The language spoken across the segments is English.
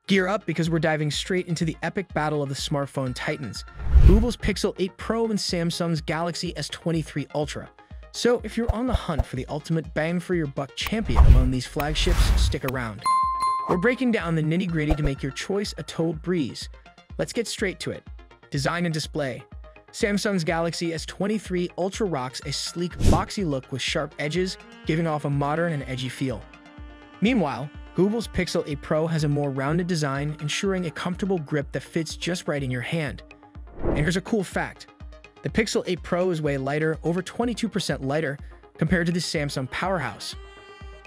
Gear up because we're diving straight into the epic battle of the smartphone titans, Google's Pixel 8 Pro and Samsung's Galaxy S23 Ultra. So if you're on the hunt for the ultimate bang for your buck champion among these flagships, stick around. We're breaking down the nitty-gritty to make your choice a total breeze. Let's get straight to it. Design and display. Samsung's Galaxy S23 Ultra rocks a sleek, boxy look with sharp edges, giving off a modern and edgy feel. Meanwhile, Google's Pixel 8 Pro has a more rounded design, ensuring a comfortable grip that fits just right in your hand. And here's a cool fact. The Pixel 8 Pro is way lighter, over 22% lighter, compared to the Samsung powerhouse.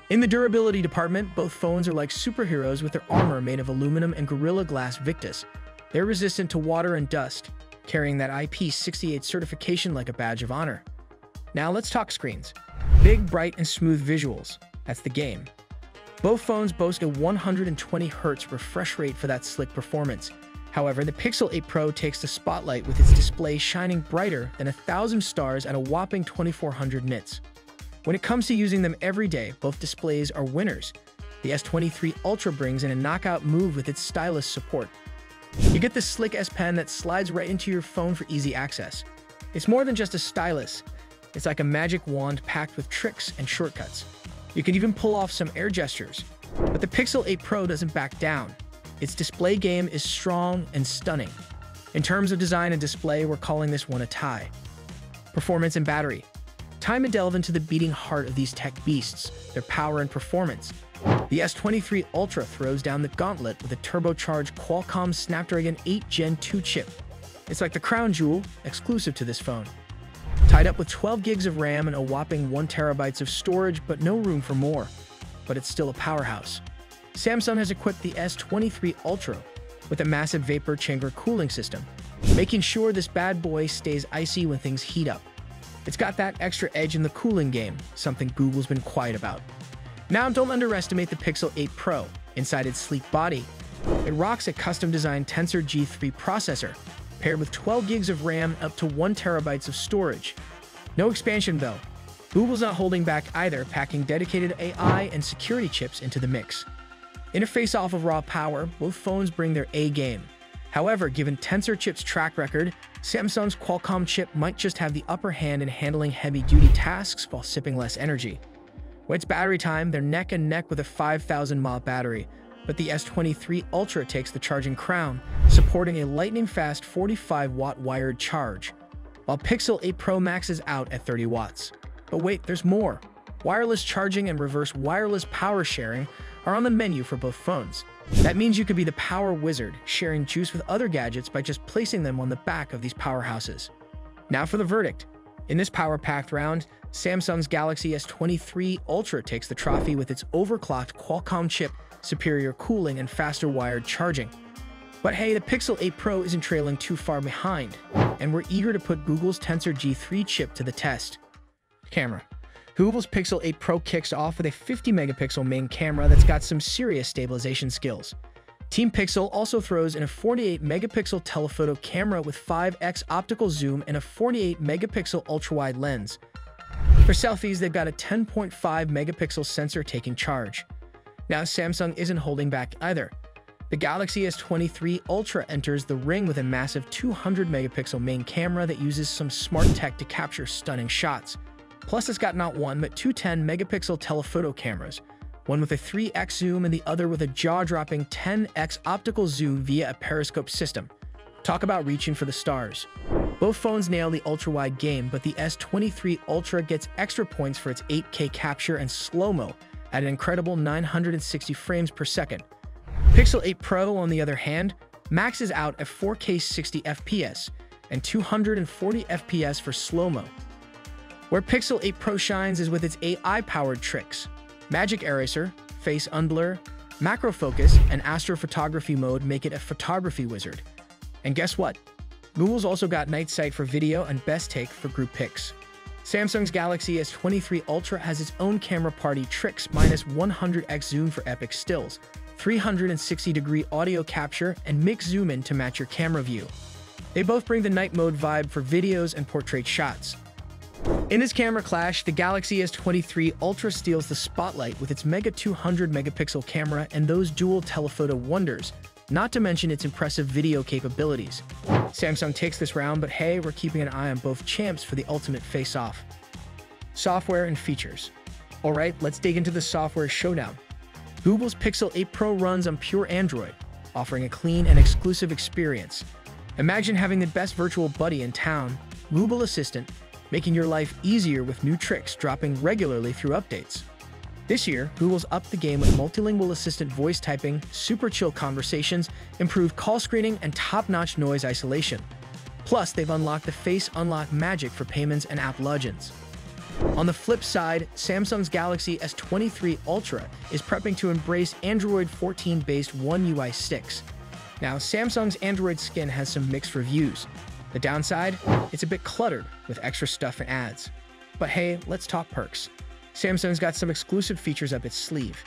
In the durability department, both phones are like superheroes with their armor made of aluminum and Gorilla Glass Victus. They're resistant to water and dust, carrying that IP68 certification like a badge of honor. Now let's talk screens. Big, bright, and smooth visuals. That's the game. Both phones boast a 120Hz refresh rate for that slick performance. However, the Pixel 8 Pro takes the spotlight with its display shining brighter than 1,000 stars at a whopping 2400 nits. When it comes to using them every day, both displays are winners. The S23 Ultra brings in a knockout move with its stylus support. You get the slick S Pen that slides right into your phone for easy access. It's more than just a stylus. It's like a magic wand packed with tricks and shortcuts. You can even pull off some air gestures. But the Pixel 8 Pro doesn't back down. Its display game is strong and stunning. In terms of design and display, we're calling this one a tie. Performance and battery. Time to delve into the beating heart of these tech beasts, their power and performance. The S23 Ultra throws down the gauntlet with a turbocharged Qualcomm Snapdragon 8 Gen 2 chip. It's like the crown jewel, exclusive to this phone. Tied up with 12 gigs of RAM and a whopping 1 TB of storage, but no room for more. But it's still a powerhouse. Samsung has equipped the S23 Ultra with a massive vapor chamber cooling system, making sure this bad boy stays icy when things heat up. It's got that extra edge in the cooling game, something Google's been quiet about. Now, don't underestimate the Pixel 8 Pro. Inside its sleek body, it rocks a custom-designed Tensor G3 processor, paired with 12 gigs of RAM and up to 1 TB of storage. No expansion though. Google's not holding back either, packing dedicated AI and security chips into the mix. In a face-off of raw power, both phones bring their A game. However, given Tensor chip's track record, Samsung's Qualcomm chip might just have the upper hand in handling heavy-duty tasks while sipping less energy. When it's battery time, they're neck and neck with a 5,000 mAh battery, but the S23 Ultra takes the charging crown, supporting a lightning-fast 45-watt wired charge, while Pixel 8 Pro maxes out at 30 watts. But wait, there's more. Wireless charging and reverse wireless power sharing are on the menu for both phones. That means you could be the power wizard, sharing juice with other gadgets by just placing them on the back of these powerhouses. Now for the verdict. In this power-packed round, Samsung's Galaxy S23 Ultra takes the trophy with its overclocked Qualcomm chip, superior cooling, and faster wired charging. But hey, the Pixel 8 Pro isn't trailing too far behind, and we're eager to put Google's Tensor G3 chip to the test. Camera. Google's Pixel 8 Pro kicks off with a 50-megapixel main camera that's got some serious stabilization skills. Team Pixel also throws in a 48-megapixel telephoto camera with 5x optical zoom and a 48-megapixel ultra-wide lens. For selfies, they've got a 10.5-megapixel sensor taking charge. Now, Samsung isn't holding back either. The Galaxy S23 Ultra enters the ring with a massive 200-megapixel main camera that uses some smart tech to capture stunning shots. Plus, it's got not one, but two 10-megapixel telephoto cameras, one with a 3x zoom and the other with a jaw-dropping 10x optical zoom via a periscope system. Talk about reaching for the stars. Both phones nail the ultra-wide game, but the S23 Ultra gets extra points for its 8K capture and slow-mo at an incredible 960 frames per second. Pixel 8 Pro, on the other hand, maxes out at 4K 60 FPS and 240 FPS for slow-mo. Where Pixel 8 Pro shines is with its AI-powered tricks. Magic Eraser, Face Unblur, Macro Focus, and Astrophotography mode make it a photography wizard. And guess what? Google's also got Night Sight for video and Best Take for group pics. Samsung's Galaxy S23 Ultra has its own camera party tricks, minus 100x zoom for epic stills, 360-degree audio capture, and mix zoom in to match your camera view. They both bring the night mode vibe for videos and portrait shots. In this camera clash, the Galaxy S23 Ultra steals the spotlight with its mega 200 megapixel camera and those dual telephoto wonders, not to mention its impressive video capabilities. Samsung takes this round, but hey, we're keeping an eye on both champs for the ultimate face-off. Software and features. Alright, let's dig into the software showdown. Google's Pixel 8 Pro runs on pure Android, offering a clean and exclusive experience. Imagine having the best virtual buddy in town, Google Assistant, making your life easier with new tricks dropping regularly through updates. This year, Google's upped the game with multilingual assistant voice typing, super chill conversations, improved call screening, and top-notch noise isolation. Plus, they've unlocked the Face Unlock magic for payments and app logins. On the flip side, Samsung's Galaxy S23 Ultra is prepping to embrace Android 14-based One UI 6. Now, Samsung's Android skin has some mixed reviews. The downside? It's a bit cluttered with extra stuff and ads. But hey, let's talk perks. Samsung's got some exclusive features up its sleeve.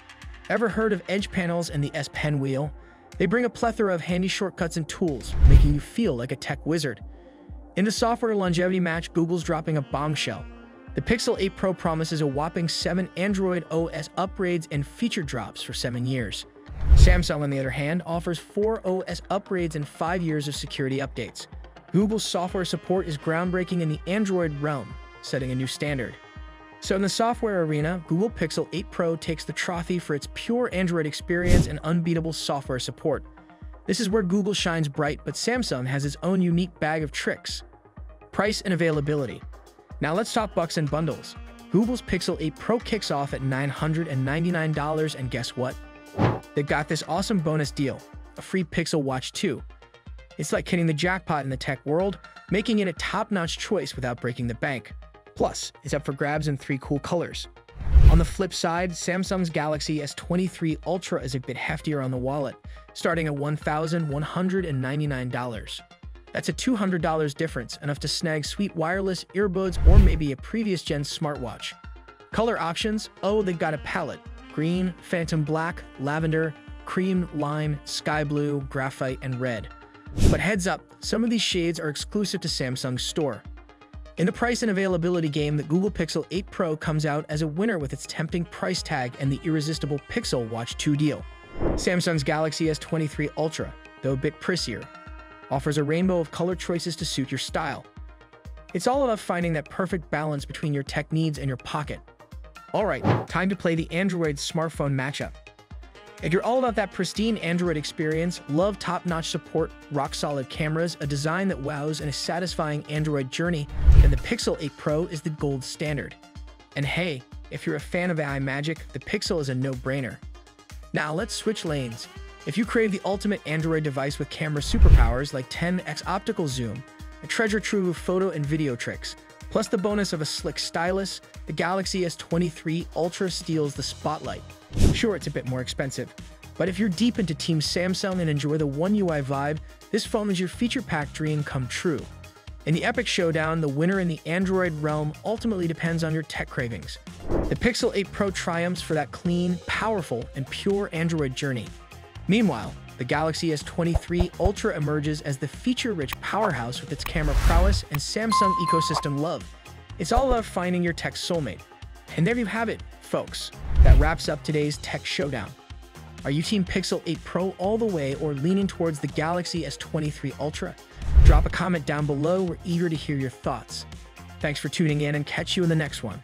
Ever heard of Edge panels and the S Pen wheel? They bring a plethora of handy shortcuts and tools, making you feel like a tech wizard. In the software longevity match, Google's dropping a bombshell. The Pixel 8 Pro promises a whopping 7 Android OS upgrades and feature drops for 7 years. Samsung, on the other hand, offers 4 OS upgrades and 5 years of security updates. Google's software support is groundbreaking in the Android realm, setting a new standard. So in the software arena, Google Pixel 8 Pro takes the trophy for its pure Android experience and unbeatable software support. This is where Google shines bright, but Samsung has its own unique bag of tricks. Price and availability. Now let's talk bucks and bundles. Google's Pixel 8 Pro kicks off at $999, and guess what? They've got this awesome bonus deal, a free Pixel Watch 2. It's like hitting the jackpot in the tech world, making it a top-notch choice without breaking the bank. Plus, it's up for grabs in 3 cool colors. On the flip side, Samsung's Galaxy S23 Ultra is a bit heftier on the wallet, starting at $1,199. That's a $200 difference, enough to snag sweet wireless earbuds or maybe a previous-gen smartwatch. Color options? Oh, they've got a palette. Green, phantom black, lavender, cream, lime, sky blue, graphite, and red. But heads up, some of these shades are exclusive to Samsung's store. In the price and availability game, the Google Pixel 8 Pro comes out as a winner with its tempting price tag and the irresistible Pixel Watch 2 deal. Samsung's Galaxy S23 Ultra, though a bit pricier, offers a rainbow of color choices to suit your style. It's all about finding that perfect balance between your tech needs and your pocket. Alright, time to play the Android smartphone matchup. If you're all about that pristine Android experience, love top-notch support, rock-solid cameras, a design that wows, and a satisfying Android journey, then the Pixel 8 Pro is the gold standard. And hey, if you're a fan of AI magic, the Pixel is a no-brainer. Now let's switch lanes. If you crave the ultimate Android device with camera superpowers like 10x optical zoom, a treasure trove of photo and video tricks, plus the bonus of a slick stylus, the Galaxy S23 Ultra steals the spotlight. Sure, it's a bit more expensive, but if you're deep into Team Samsung and enjoy the One UI vibe, this phone is your feature-packed dream come true. In the epic showdown, the winner in the Android realm ultimately depends on your tech cravings. The Pixel 8 Pro triumphs for that clean, powerful, and pure Android journey. Meanwhile, the Galaxy S23 Ultra emerges as the feature-rich powerhouse with its camera prowess and Samsung ecosystem love. It's all about finding your tech soulmate. And there you have it, folks. That wraps up today's tech showdown. Are you Team Pixel 8 Pro all the way or leaning towards the Galaxy S23 Ultra? Drop a comment down below. We're eager to hear your thoughts. Thanks for tuning in and catch you in the next one.